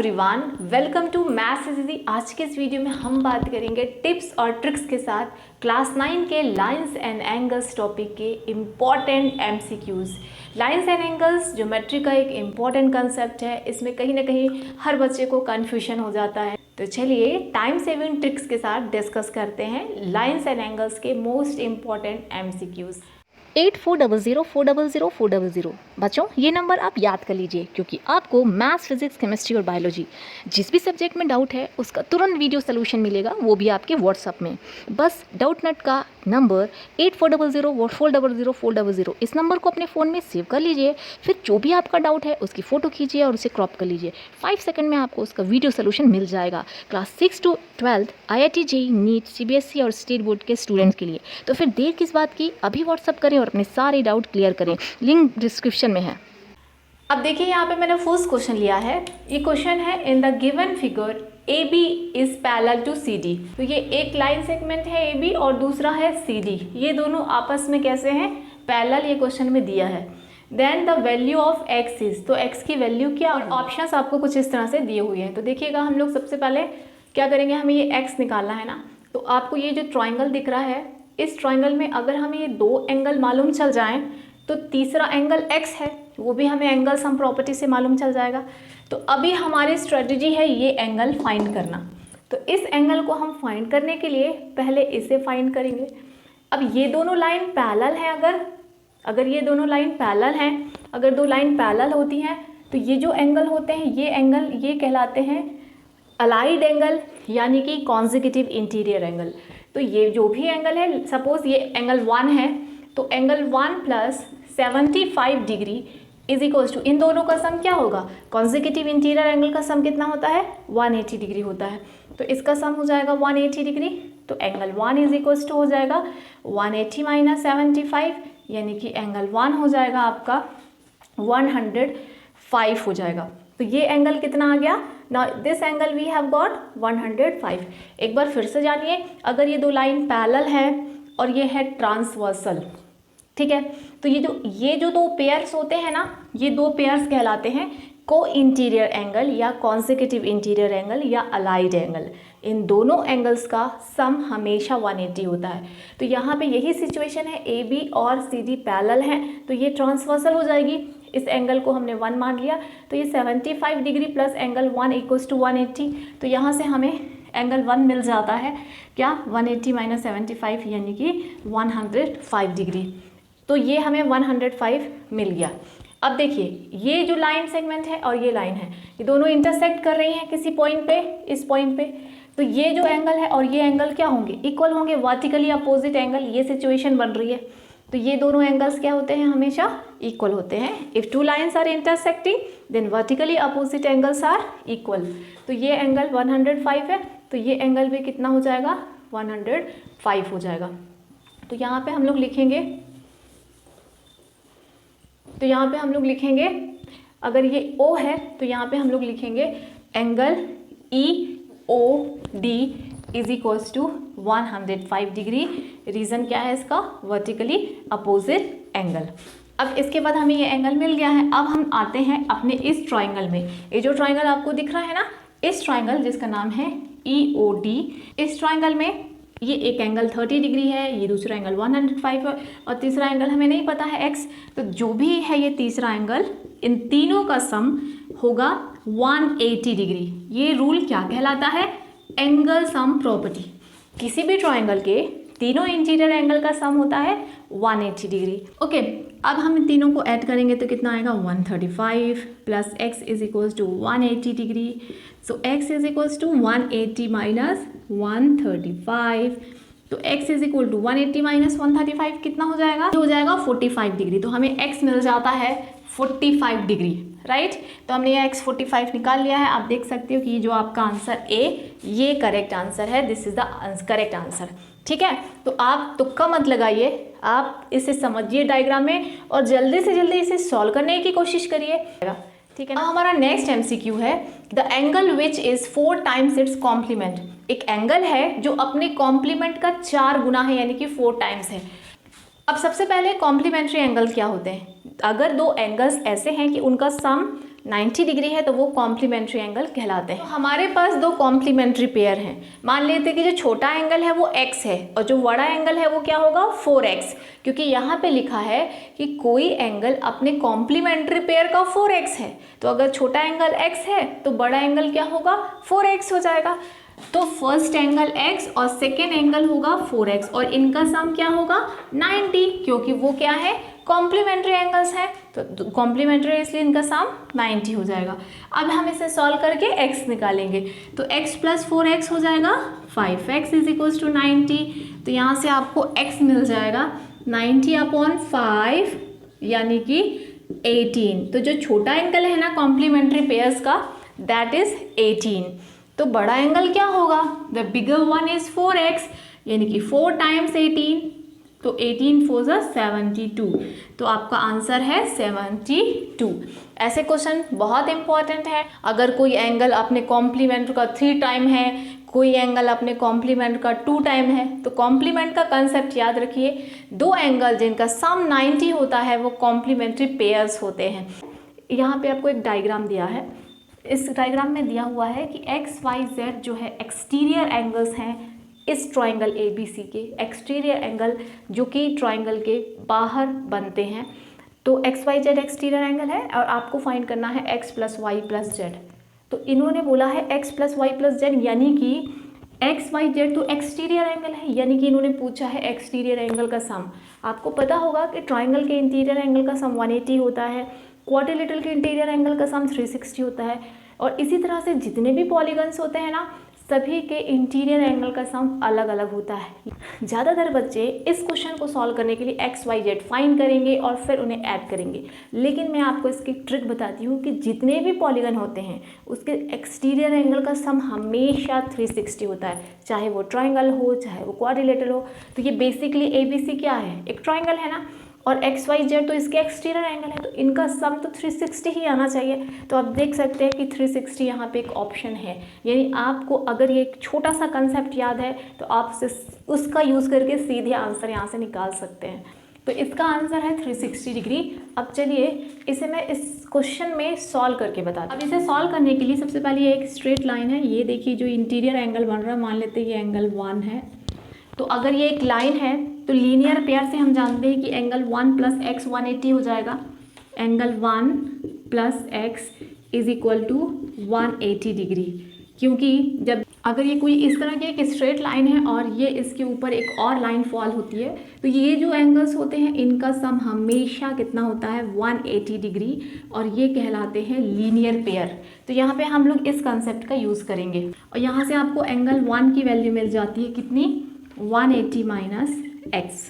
Everyone, welcome to maths is easy. आज के इस वीडियो में हम बात करेंगे टिप्स और ट्रिक्स के साथ क्लास 9 के लाइंस एंड एंगल्स टॉपिक के important MCQs. Lines and angles geometry का एक इम्पॉर्टेंट कंसेप्ट है। इसमें कहीं ना कहीं हर बच्चे को कन्फ्यूजन हो जाता है, तो चलिए टाइम सेविंग ट्रिक्स के साथ डिस्कस करते हैं लाइंस एंड एंगल्स के मोस्ट इम्पॉर्टेंट एमसीक्यूज। 8400400400। बच्चों ये नंबर आप याद कर लीजिए, क्योंकि आपको मैथ्स, फिजिक्स, केमिस्ट्री और बायोलॉजी जिस भी सब्जेक्ट में डाउट है उसका तुरंत वीडियो सोल्यूशन मिलेगा, वो भी आपके व्हाट्सअप में। बस डाउट नेट का नंबर 8400400400, इस नंबर को अपने फ़ोन में सेव कर लीजिए। फिर जो भी आपका डाउट है उसकी फ़ोटो खींचिए और उसे क्रॉप कर लीजिए। 5 सेकंड में आपको उसका वीडियो सोल्यूशन मिल जाएगा। Class 6 to 12 IIT JEE NEET CBSE और स्टेट बोर्ड के स्टूडेंट्स के लिए। तो फिर देर किस बात की, अभी व्हाट्सअप करें और अपने सारे डाउट क्लियर करें। लिंक डिस्क्रिप्शन में है। अब देखिए यहाँ पे मैंने फर्स्ट क्वेश्चन लिया है। ये क्वेश्चन है in the given figure AB is parallel to CD। तो ये एक लाइन सेगमेंट है AB और दूसरा है CD। ये दोनों आपस में कैसे हैं? पैरेलल। ये क्वेश्चन में दिया है। Then the value of x is, तो x की वैल्यू क्या, और ऑप्शंस आपको कुछ इस तरह से दिए हुए हैं। तो देखिएगा हम लोग सबसे पहले क्या करेंगे, हमें ये x निकालना है ना। तो आपको ये जो ट्राइंगल दिख रहा है, इस ट्राइंगल में अगर हमें ये दो एंगल मालूम चल जाएं तो तीसरा एंगल x है, वो भी हमें एंगल सम प्रॉपर्टी से मालूम चल जाएगा। तो अभी हमारी स्ट्रेटजी है ये एंगल फाइंड करना। तो इस एंगल को हम फाइंड करने के लिए पहले इसे फाइंड करेंगे। अब ये दोनों लाइन पैरेलल है, अगर ये दोनों लाइन पैरेलल हैं, अगर दो लाइन पैरेलल होती हैं तो ये जो एंगल होते हैं, ये एंगल ये कहलाते हैं अलाइड एंगल, यानी कि कॉन्जिक्यूटिव इंटीरियर एंगल। तो ये जो भी एंगल है, सपोज ये एंगल 1 है, तो angle 1 plus 75 degree is equals to, इन दोनों का सम क्या होगा? कॉन्जिक्यूटिव इंटीरियर एंगल का सम कितना होता है? 180 डिग्री होता है। तो इसका सम हो जाएगा 180 डिग्री। तो एंगल 1 इज इक्वल्स टू हो जाएगा 180 माइनस 75, यानी कि एंगल 1 हो जाएगा आपका 105 हो जाएगा। तो ये एंगल कितना आ गया? Now this angle we have got 105। एक बार फिर से जानिए, अगर ये दो लाइन पैरेलल है और ये है ट्रांसवर्सल, ठीक है, तो ये जो दो पेयर्स होते हैं ना, ये दो पेयर्स कहलाते हैं को इंटीरियर एंगल या कॉन्जिक्यूटिव इंटीरियर एंगल या अलाइड एंगल। इन दोनों एंगल्स का सम हमेशा 180 होता है। तो यहाँ पे यही सिचुएशन है, AB और CD पैरेलल हैं, तो ये ट्रांसवर्सल हो जाएगी। इस एंगल को हमने 1 मान लिया, तो ये 75 degree plus angle 1 equals to 180। तो यहाँ से हमें एंगल 1 मिल जाता है, क्या? 180 माइनस 75 यानी कि 105 डिग्री। तो ये हमें 105 मिल गया। अब देखिए ये जो लाइन सेगमेंट है और ये लाइन है, ये दोनों इंटरसेक्ट कर रही हैं किसी पॉइंट पे, इस पॉइंट पे। तो ये जो एंगल है और ये एंगल क्या होंगे? इक्वल होंगे, वर्टिकली अपोजिट एंगल। ये सिचुएशन बन रही है। तो ये दोनों एंगल्स क्या होते हैं? हमेशा इक्वल होते हैं। If two lines are intersecting then vertically opposite angles are equal. तो ये एंगल 105 है, तो ये एंगल भी कितना हो जाएगा? 105 हो जाएगा। तो यहाँ पे हम लोग लिखेंगे, अगर ये O है तो यहाँ पे हम लोग लिखेंगे angle EOD is equals to 105 degree. Reason क्या है इसका? Vertically opposite angle. अब इसके बाद हमें ये एंगल मिल गया है। अब हम आते हैं अपने इस ट्राइंगल में। ये जो ट्राइंगल आपको दिख रहा है ना, इस ट्राइंगल जिसका नाम है EOD, इस ट्राइंगल में ये एक एंगल 30 डिग्री है, ये दूसरा एंगल 105 है और तीसरा एंगल हमें नहीं पता है x। तो जो भी है ये तीसरा एंगल, इन तीनों का सम होगा 180 डिग्री। ये रूल क्या कहलाता है? Angle sum property. किसी भी ट्राइंगल के तीनों इंटीरियर एंगल का सम होता है 180 डिग्री। ओके, अब हम इन तीनों को ऐड करेंगे तो कितना आएगा? 135 plus x is equals to 180 degree. So x is equals to 180 minus 135। तो x is equal to 180 minus 135 कितना हो जाएगा? हो जाएगा 45 डिग्री। तो हमें x मिल जाता है 45 डिग्री, राइट। तो हमने ये x 45 निकाल लिया है। आप देख सकते हो कि जो आपका आंसर A, ये करेक्ट आंसर है। This is the correct answer, ठीक है। तो आप तुक्का मत लगाइए, आप इसे समझिए डायग्राम में और जल्दी से जल्दी इसे सॉल्व करने की कोशिश करिए, ठीक है ना। हमारा नेक्स्ट MCQ है the angle which is 4 times it's complement. एक एंगल है जो अपने कॉम्प्लीमेंट का 4 गुना है, यानी कि 4 टाइम्स है। अब सबसे पहले कॉम्प्लीमेंट्री एंगल क्या होते हैं? अगर दो एंगल्स ऐसे हैं कि उनका सम 90 डिग्री है तो वो कॉम्प्लीमेंट्री एंगल कहलाते हैं। तो हमारे पास दो कॉम्प्लीमेंट्री पेयर हैं। मान लेते हैं कि जो छोटा एंगल है वो x है और जो बड़ा एंगल है वो क्या होगा 4x, क्योंकि यहाँ पे लिखा है कि कोई एंगल अपने कॉम्प्लीमेंट्री पेयर का 4x है। तो अगर छोटा एंगल x है तो बड़ा एंगल क्या होगा 4x हो जाएगा। तो फर्स्ट एंगल x और सेकेंड एंगल होगा 4x और इनका सम क्या होगा 90, क्योंकि वो क्या है कॉम्प्लीमेंट्री एंगल्स हैं। तो कॉम्प्लीमेंट्री इसलिए इनका सम 90 हो जाएगा। अब हम इसे सॉल्व करके x निकालेंगे तो x प्लस 4x हो जाएगा 5x इज इक्वल्स टू 90। तो यहाँ से आपको x मिल जाएगा 90/5 यानी कि 18। तो जो छोटा एंगल है ना कॉम्प्लीमेंट्री पेयर्स का दैट इज 18। तो बड़ा एंगल क्या होगा the bigger one is 4x यानी कि 4 टाइम्स 18, तो 18 4 ज़ा 72। तो आपका आंसर है 72। ऐसे क्वेश्चन बहुत इंपॉर्टेंट है। अगर कोई एंगल अपने कॉम्प्लीमेंट का 3 टाइम है, कोई एंगल अपने कॉम्प्लीमेंट का 2 टाइम है, तो कॉम्प्लीमेंट का कंसेप्ट याद रखिए, दो एंगल जिनका सम 90 होता है वो कॉम्प्लीमेंट्री पेयर्स होते हैं। यहाँ पे आपको एक डायग्राम दिया है। इस डायग्राम में दिया हुआ है कि एक्स वाई जेड जो है एक्सटीरियर एंगल्स हैं इस ट्राइंगल ABC के, एक्सटीरियर एंगल जो कि ट्राइंगल के बाहर बनते हैं। तो x y z exterior angle है और आपको फाइंड करना है x plus y plus z. तो इन्होंने बोला है x plus y plus z यानी कि एक्स वाई जेड तो एक्सटीरियर एंगल है, यानी कि इन्होंने पूछा है एक्सटीरियर एंगल का सम। आपको पता होगा कि ट्राइंगल के इंटीरियर एंगल का सम 180 होता है, क्वाड्रिलेटरल के इंटीरियर एंगल का सम 360 होता है, और इसी तरह से जितने भी पॉलीगन्स होते हैं ना सभी के इंटीरियर एंगल का सम अलग अलग होता है। ज़्यादातर बच्चे इस क्वेश्चन को सॉल्व करने के लिए एक्स वाई जेड फाइंड करेंगे और फिर उन्हें ऐड करेंगे, लेकिन मैं आपको इसकी ट्रिक बताती हूँ कि जितने भी पॉलीगन होते हैं उसके एक्सटीरियर एंगल का सम हमेशा 360 होता है, चाहे वो ट्राइंगल हो चाहे वो क्वाड्रिलेटरल हो। तो ये बेसिकली ABC क्या है, एक ट्राइंगल है ना, और एक्स वाई जेड तो इसके एक्सटीरियर एंगल है, तो इनका सम तो 360 ही आना चाहिए। तो आप देख सकते हैं कि 360 यहाँ पे एक ऑप्शन है, यानी आपको अगर ये एक छोटा सा कंसेप्ट याद है तो आप उसका यूज़ करके सीधे आंसर यहाँ से निकाल सकते हैं। तो इसका आंसर है 360 डिग्री। अब चलिए इसे मैं इस क्वेश्चन में सॉल्व करके बताती हूँ। अब इसे सॉल्व करने के लिए सबसे पहले ये एक स्ट्रेट लाइन है, ये देखिए जो इंटीरियर एंगल बन रहा है, मान लेते हैं ये एंगल 1 है। तो अगर ये एक लाइन है तो लीनियर पेयर से हम जानते हैं कि एंगल 1 प्लस एक्स 180 हो जाएगा। Angle 1 plus x is equal to 180 degree, क्योंकि जब अगर ये कोई इस तरह की एक स्ट्रेट लाइन है और ये इसके ऊपर एक और लाइन फॉल होती है तो ये जो एंगल्स होते हैं इनका सम हमेशा कितना होता है 180 डिग्री, और ये कहलाते हैं लीनियर पेयर। तो यहाँ पे हम लोग इस कंसेप्ट का यूज़ करेंगे और यहाँ से आपको एंगल 1 की वैल्यू मिल जाती है कितनी 180 माइनस एक्स,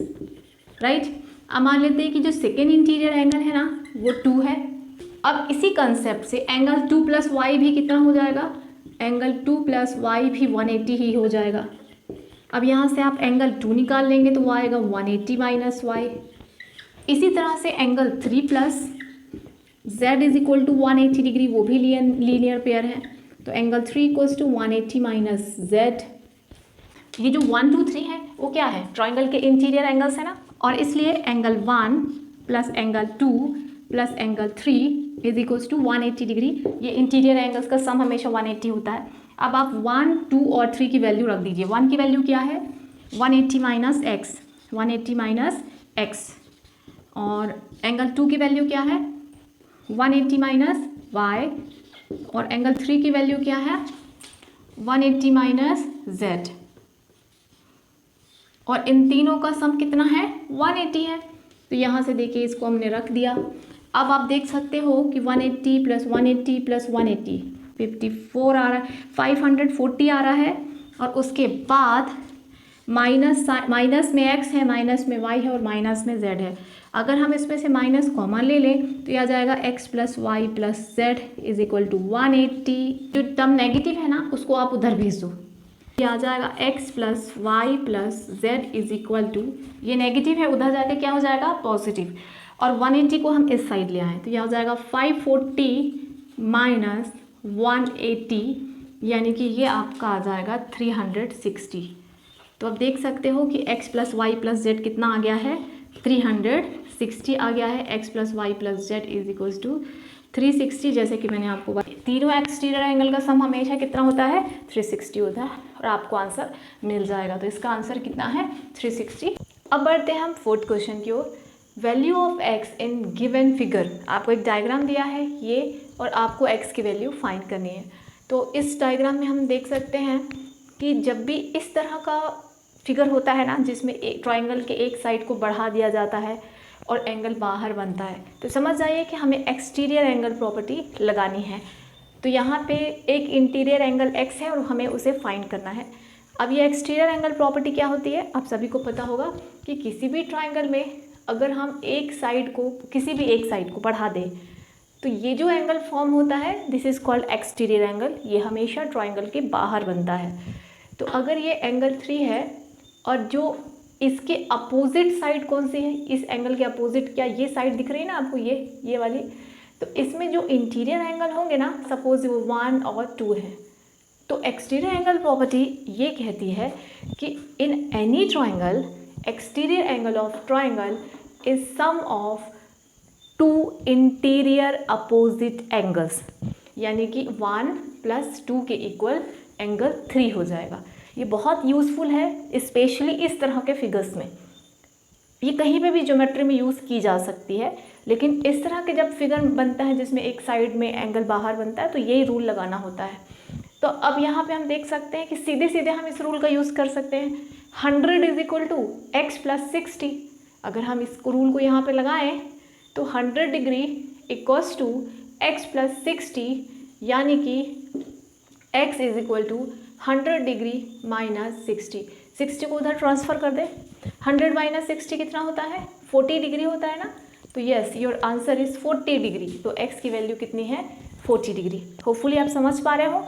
राइट। अब मान लेते हैं कि जो सेकेंड इंटीरियर एंगल है ना वो 2 है। अब इसी कंसेप्ट से एंगल 2 प्लस वाई भी कितना हो जाएगा, एंगल 2 प्लस वाई भी 180 ही हो जाएगा। अब यहाँ से आप एंगल 2 निकाल लेंगे तो वो आएगा 180 माइनस वाई। इसी तरह से angle 3 plus z is equal to 180 degree, वो भी लीनियर पेयर है। तो angle 3 equals to 180 minus z. ये जो 1 2 3 है वो क्या है, ट्राइंगल के इंटीरियर एंगल्स है ना, और इसलिए angle 1 plus angle 2 plus angle 3 is equals to 180 degree. ये इंटीरियर एंगल्स का सम हमेशा 180 होता है। अब आप 1 2 और 3 की वैल्यू रख दीजिए। 1 की वैल्यू क्या है 180 माइनस एक्स, 180 माइनस एक्स, और एंगल 2 की वैल्यू क्या है 180 माइनस वाई, और एंगल 3 की वैल्यू क्या है 180 माइनस जेड, और इन तीनों का सम कितना है 180 है। तो यहाँ से देखिए इसको हमने रख दिया। अब आप देख सकते हो कि 180 प्लस 180 प्लस 180 54 आ रहा है, 540 आ रहा है, और उसके बाद माइनस में x है, माइनस में y है और माइनस में z है। अगर हम इसमें से माइनस कॉमन ले लें तो यह आ जाएगा x plus y plus z is equal to 180। जो टर्म नेगेटिव है ना उसको आप उधर भेज दो, ये आ जाएगा x plus y plus z is equal to, ये नेगेटिव है उधर जाके क्या हो जाएगा पॉजिटिव, और 180 को हम इस साइड ले आए तो यह हो जाएगा 540 माइनस 180, यानी कि ये आपका आ जाएगा 360। तो आप देख सकते हो कि x plus y plus z कितना आ गया है 360 आ गया है। x plus y plus z is equals to 360, जैसे कि मैंने आपको बताया, तीनों एक्सटीरियर एंगल का सम हमेशा कितना होता है, 360 होता है, और आपको आंसर मिल जाएगा। तो इसका आंसर कितना है, 360। अब बढ़ते हैं हम फोर्थ क्वेश्चन की ओर। Value of X in given figure, आपको एक डायग्राम दिया है ये, और आपको एक्स की वैल्यू फाइंड करनी है। तो इस डायग्राम में हम देख सकते हैं कि जब भी इस तरह का फिगर होता है ना, जिसमें एक ट्राइंगल के एक साइड को बढ़ा दिया जाता है और एंगल बाहर बनता है, तो समझ जाइए कि हमें एक्सटीरियर एंगल प्रॉपर्टी लगानी है। तो यहाँ पे एक इंटीरियर एंगल एक्स है और हमें उसे फाइंड करना है। अब ये एक्सटीरियर एंगल प्रॉपर्टी क्या होती है, आप सभी को पता होगा कि किसी भी ट्राइंगल में अगर हम एक साइड को, किसी भी एक साइड को बढ़ा दें, तो ये जो एंगल फॉर्म होता है, this is called exterior angle. ये हमेशा ट्राइंगल के बाहर बनता है। तो अगर ये एंगल 3 है और जो इसके अपोजिट साइड कौन सी है, इस एंगल के अपोजिट, क्या ये साइड दिख रही है ना आपको, ये वाली, तो इसमें जो इंटीरियर एंगल होंगे ना, सपोज वो 1 और 2 है, तो एक्सटीरियर एंगल प्रॉपर्टी ये कहती है कि in any triangle exterior angle of triangle is sum of 2 interior opposite angles, यानी कि 1 + 2 के इक्वल एंगल 3 हो जाएगा। ये बहुत यूज़फुल है, स्पेशली इस तरह के फिगर्स में। ये कहीं पे भी ज्योमेट्री में यूज़ की जा सकती है, लेकिन इस तरह के जब फिगर बनता है जिसमें एक साइड में एंगल बाहर बनता है, तो यही रूल लगाना होता है। तो अब यहाँ पे हम देख सकते हैं कि सीधे सीधे हम इस रूल का यूज़ कर सकते हैं। 100 = x + 60। अगर हम इस रूल को यहाँ पे लगाएं तो 100 डिग्री = x + 60, यानी कि x = 100 डिग्री - 60। 60 को उधर ट्रांसफ़र कर दे, 100 - 60 कितना होता है, 40 डिग्री होता है ना। तो yes, your answer is 40 degree. तो x की वैल्यू कितनी है, 40 डिग्री। होपफुली आप समझ पा रहे हो।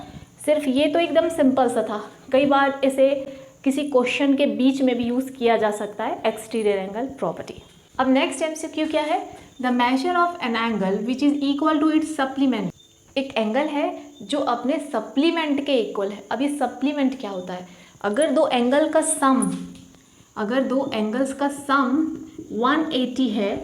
सिर्फ ये तो एकदम सिंपल सा था, कई बार इसे किसी क्वेश्चन के बीच में भी यूज़ किया जा सकता है, एक्सटीरियर एंगल प्रॉपर्टी। अब नेक्स्ट MCQ क्या है, the measure of an angle which is equal to its supplement. एक एंगल है जो अपने सप्लीमेंट के इक्वल है। अब ये सप्लीमेंट क्या होता है, अगर दो एंगल्स का सम 180 है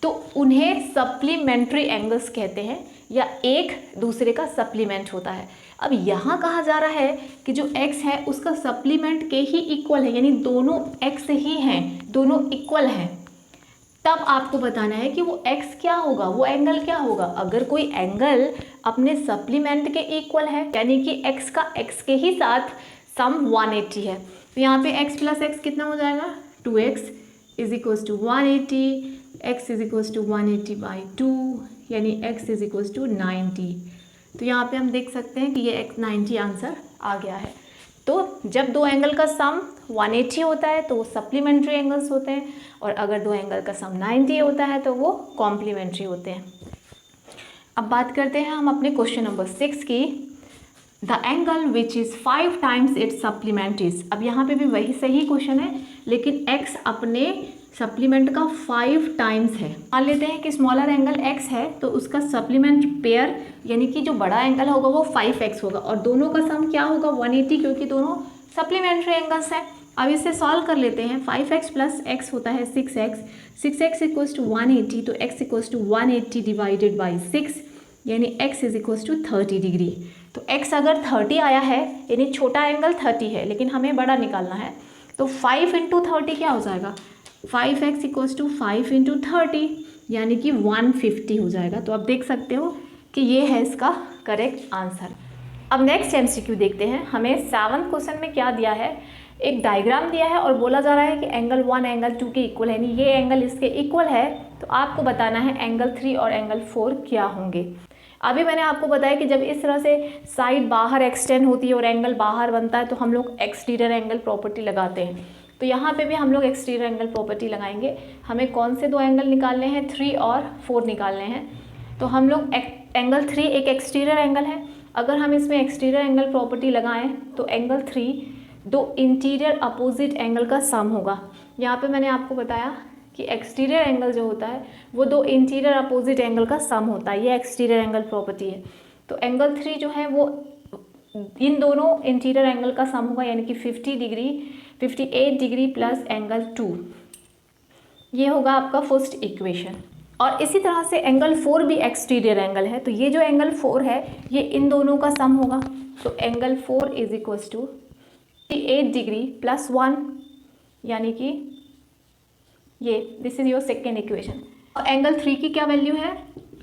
तो उन्हें सप्लीमेंट्री एंगल्स कहते हैं, या एक दूसरे का सप्लीमेंट होता है। अब यहाँ कहा जा रहा है कि जो x है उसका सप्लीमेंट के ही इक्वल है, यानी दोनों x ही हैं, दोनों इक्वल हैं। तब आपको बताना है कि वो x क्या होगा, वो एंगल क्या होगा। अगर कोई एंगल अपने सप्लीमेंट के इक्वल है, यानी कि x का x के ही साथ सम 180 है, तो यहाँ पे x + x कितना हो जाएगा, 2x = 180, x = 180/2, यानी x = 90। तो यहाँ पे हम देख सकते हैं कि ये 90 आंसर आ गया है। तो जब दो एंगल का सम 180 होता है तो वो सप्लीमेंट्री एंगल्स होते हैं, और अगर दो एंगल का सम 90 होता है तो वो कॉम्प्लीमेंट्री होते हैं। अब बात करते हैं हम अपने क्वेश्चन नंबर 6 की। The angle which is 5 times it's supplement is. अब यहाँ पे भी वही सही क्वेश्चन है, लेकिन x अपने सप्लीमेंट का 5 टाइम्स है। मान लेते हैं कि स्मॉलर एंगल x है, तो उसका सप्लीमेंट पेयर, यानी कि जो बड़ा एंगल होगा वो 5x होगा, और दोनों का सम क्या होगा, 180, क्योंकि दोनों सप्लीमेंट्री एंगल्स हैं। अब इसे सॉल्व कर लेते हैं। 5x + x होता है 6x, 6x = 180, तो x = 180 / 6, यानी x = 30 डिग्री। तो x अगर 30 आया है, यानी छोटा एंगल 30 है, लेकिन हमें बड़ा निकालना है, तो 5 × 30 क्या हो जाएगा, 5x = 5 × 30, यानी कि 150 हो जाएगा। तो आप देख सकते हो कि ये है इसका करेक्ट आंसर। अब नेक्स्ट MCQ देखते हैं। हमें 7th क्वेश्चन में क्या दिया है, एक डायग्राम दिया है और बोला जा रहा है कि एंगल 1 एंगल 2 के इक्वल है, यानी ये एंगल इसके इक्वल है। तो आपको बताना है एंगल 3 और एंगल 4 क्या होंगे। अभी मैंने आपको बताया कि जब इस तरह से साइड बाहर एक्सटेंड होती है और एंगल बाहर बनता है तो हम लोग एक्सटीरियर एंगल प्रॉपर्टी लगाते हैं। तो यहाँ पे भी हम लोग एक्सटीरियर एंगल प्रॉपर्टी लगाएंगे। हमें कौन से दो एंगल निकालने हैं, 3 और 4 निकालने हैं। तो हम लोग एंगल 3 एक एक्सटीरियर एंगल है, अगर हम इसमें एक्सटीरियर एंगल प्रॉपर्टी लगाएं तो एंगल 3 दो इंटीरियर अपोजिट एंगल का सम होगा। यहाँ पे मैंने आपको बताया कि एक्सटीरियर एंगल जो होता है वो दो इंटीरियर अपोजिट एंगल का सम होता है, ये एक्सटीरियर एंगल प्रॉपर्टी है। तो एंगल 3 जो है वो इन दोनों इंटीरियर एंगल का सम होगा, यानी कि 50 डिग्री 58 डिग्री प्लस एंगल 2, ये होगा आपका फर्स्ट इक्वेशन। और इसी तरह से एंगल 4 भी एक्सटीरियर एंगल है, तो ये जो एंगल 4 है ये इन दोनों का सम होगा। तो angle 4 is equals to 8 degree plus 1, यानी कि ये this is your second equation. और एंगल 3 की क्या वैल्यू है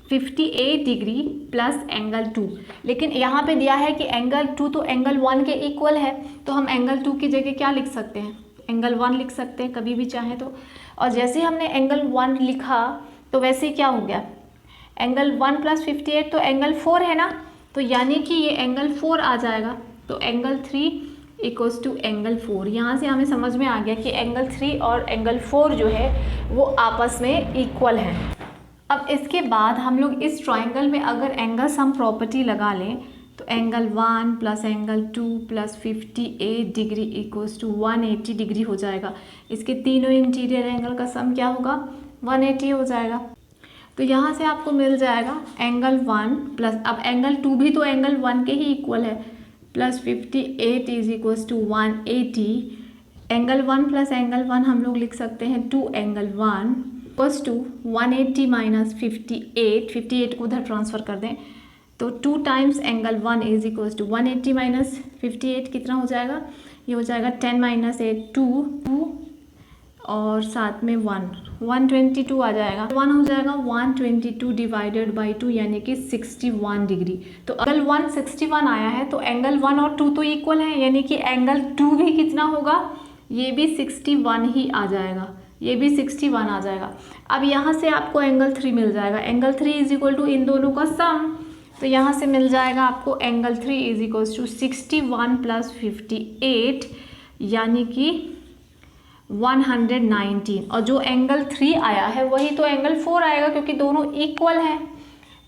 58 डिग्री प्लस एंगल 2, लेकिन यहाँ पे दिया है कि एंगल 2 तो एंगल 1 के इक्वल है, तो हम एंगल 2 की जगह क्या लिख सकते हैं, एंगल 1 लिख सकते हैं कभी भी चाहें तो। और जैसे हमने एंगल 1 लिखा तो वैसे क्या हो गया, एंगल 1 प्लस 58 तो एंगल 4 है ना, तो यानी कि ये एंगल 4 आ जाएगा। तो एंगल 3 इक्वल्स टू एंगल 4। यहाँ से हमें समझ में आ गया कि एंगल 3 और एंगल 4 जो है वो आपस में इक्वल हैं। अब इसके बाद हम लोग इस ट्राइंगल में अगर एंगल सम प्रॉपर्टी लगा लें तो angle 1 plus angle 2 plus 58 degree equals to 180 degree हो जाएगा। इसके तीनों इंटीरियर एंगल का सम क्या होगा 180 हो जाएगा। तो यहाँ से आपको मिल जाएगा एंगल 1 प्लस, अब एंगल 2 भी तो एंगल 1 के ही इक्वल है, plus 58 is equals to 180। Angle 1 plus angle 1 हम लोग लिख सकते हैं 2 एंगल 1 इक्वल्स टू 180 माइनस 58 को उधर ट्रांसफ़र कर दें तो 2 times angle 1 is equals to 180 minus 58 कितना हो जाएगा, ये हो जाएगा 10 माइनस 8 2 और साथ में 122 आ जाएगा, 1 हो जाएगा 122 डिवाइडेड बाई 2 यानी कि 61 डिग्री। तो एंगल 1 61 आया है तो एंगल 1 और 2 तो इक्वल है, यानी कि एंगल 2 भी कितना होगा, ये भी 61 ही आ जाएगा, ये भी 61 आ जाएगा। अब यहाँ से आपको एंगल 3 मिल जाएगा, एंगल 3 इज इक्वल टू इन दोनों का सम, तो यहाँ से मिल जाएगा आपको angle 3 is equals to 61 plus 58 यानी कि 119। और जो एंगल 3 आया है वही तो एंगल 4 आएगा क्योंकि दोनों इक्वल हैं।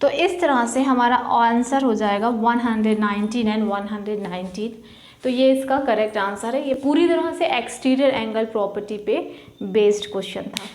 तो इस तरह से हमारा आंसर हो जाएगा 119 एंड 119। तो ये इसका करेक्ट आंसर है। ये पूरी तरह से एक्सटीरियर एंगल प्रॉपर्टी पे बेस्ड क्वेश्चन था।